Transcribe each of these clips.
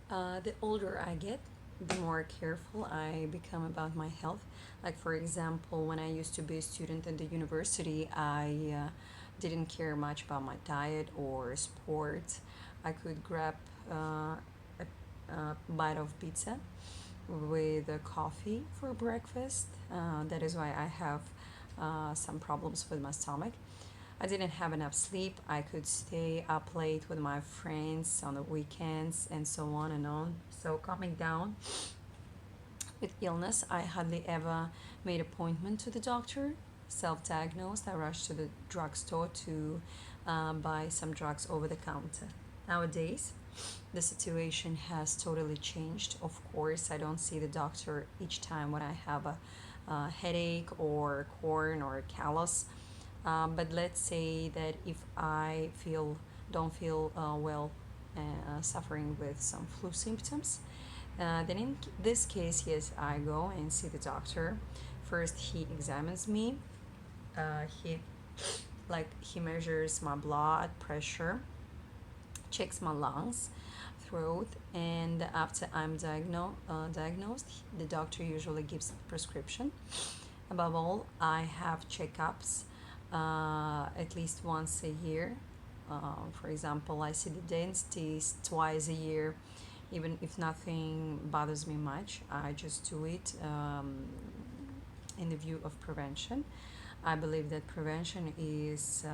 The older I get, the more careful I become about my health. Like, for example, when I used to be a student in the university, I didn't care much about my diet or sports. I could grab a bite of pizza with a coffee for breakfast. That is why I have some problems with my stomach. I didn't have enough sleep. I could stay up late with my friends on the weekends and so on and on. So coming down with illness, I hardly ever made appointment to the doctor. Self-diagnosed. I rushed to the drugstore to buy some drugs over the counter. Nowadays, the situation has totally changed. Of course, I don't see the doctor each time when I have a headache or corn or a callus. But let's say that if I don't feel well, suffering with some flu symptoms, then in this case, yes, I go and see the doctor. First, he examines me. He measures my blood pressure, checks my lungs, throat, and after I'm diagnosed, the doctor usually gives a prescription. Above all, I have checkups at least once a year. For example, I see the dentist twice a year. Even if nothing bothers me much, I just do it in the view of prevention. I believe that prevention is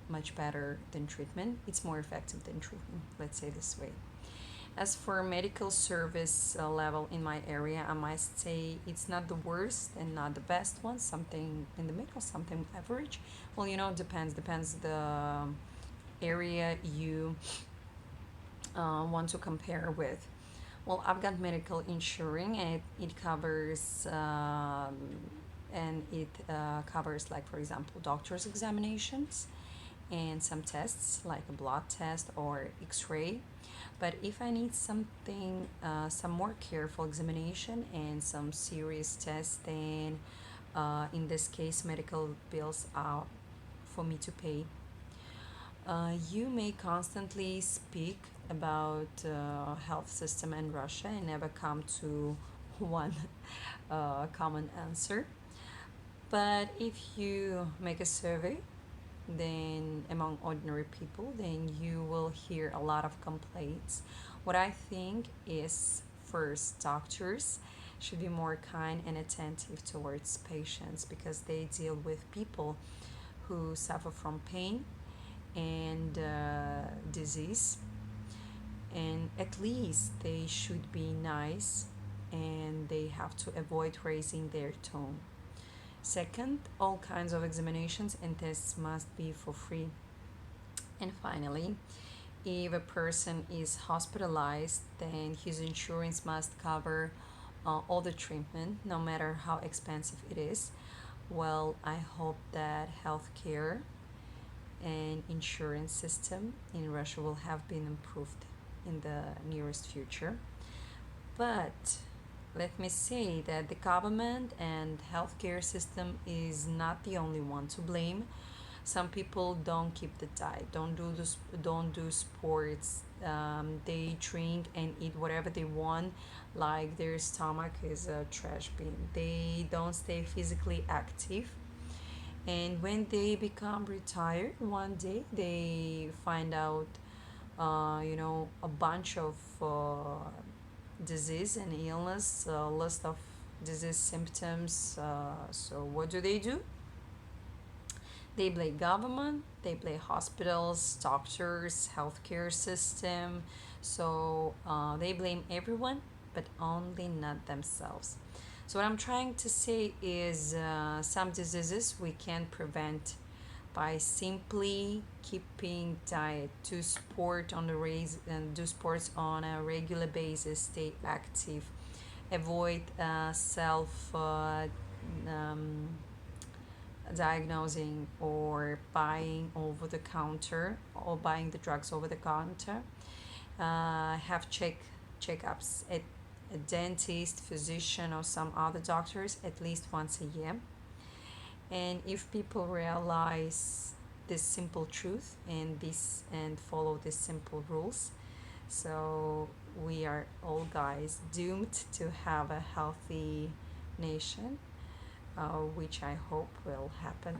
much better than treatment. It's more effective than treatment, let's say this way. As for medical service level in my area, I must say it's not the worst and not the best one. Something in the middle, something average. Well, depends the area you want to compare with. Well, I've got medical insurance, and it covers like, for example, doctor's examinations and some tests like a blood test or X-ray. But if I need something, some more careful examination and some serious tests, then in this case, medical bills are for me to pay. You may constantly speak about health system in Russia and never come to one common answer. But if you make a survey, then among ordinary people, then you will hear a lot of complaints. What I think is, first, doctors should be more kind and attentive towards patients because they deal with people who suffer from pain and disease, and at least they should be nice and they have to avoid raising their tone. Second, all kinds of examinations and tests must be for free. And finally, if a person is hospitalized, then his insurance must cover all the treatment, no matter how expensive it is. Well, I hope that healthcare and insurance system in Russia will have been improved in the nearest future. But let me say that the government and healthcare system is not the only one to blame. Some people don't keep the diet, don't do sports. They drink and eat whatever they want, like their stomach is a trash bin. They don't stay physically active, and when they become retired one day, they find out, a bunch of disease and illness, list of disease symptoms. So what do? They blame government, they blame hospitals, doctors, healthcare system. So they blame everyone, but only not themselves. So what I'm trying to say is some diseases we can prevent by simply keeping diet, do sports on a regular basis, stay active, avoid self diagnosing or buying over the counter or buying the drugs over the counter. Have checkups at a dentist, physician, or some other doctors at least once a year. And if people realize this simple truth and follow these simple rules, So we are all guys doomed to have a healthy nation, which I hope will happen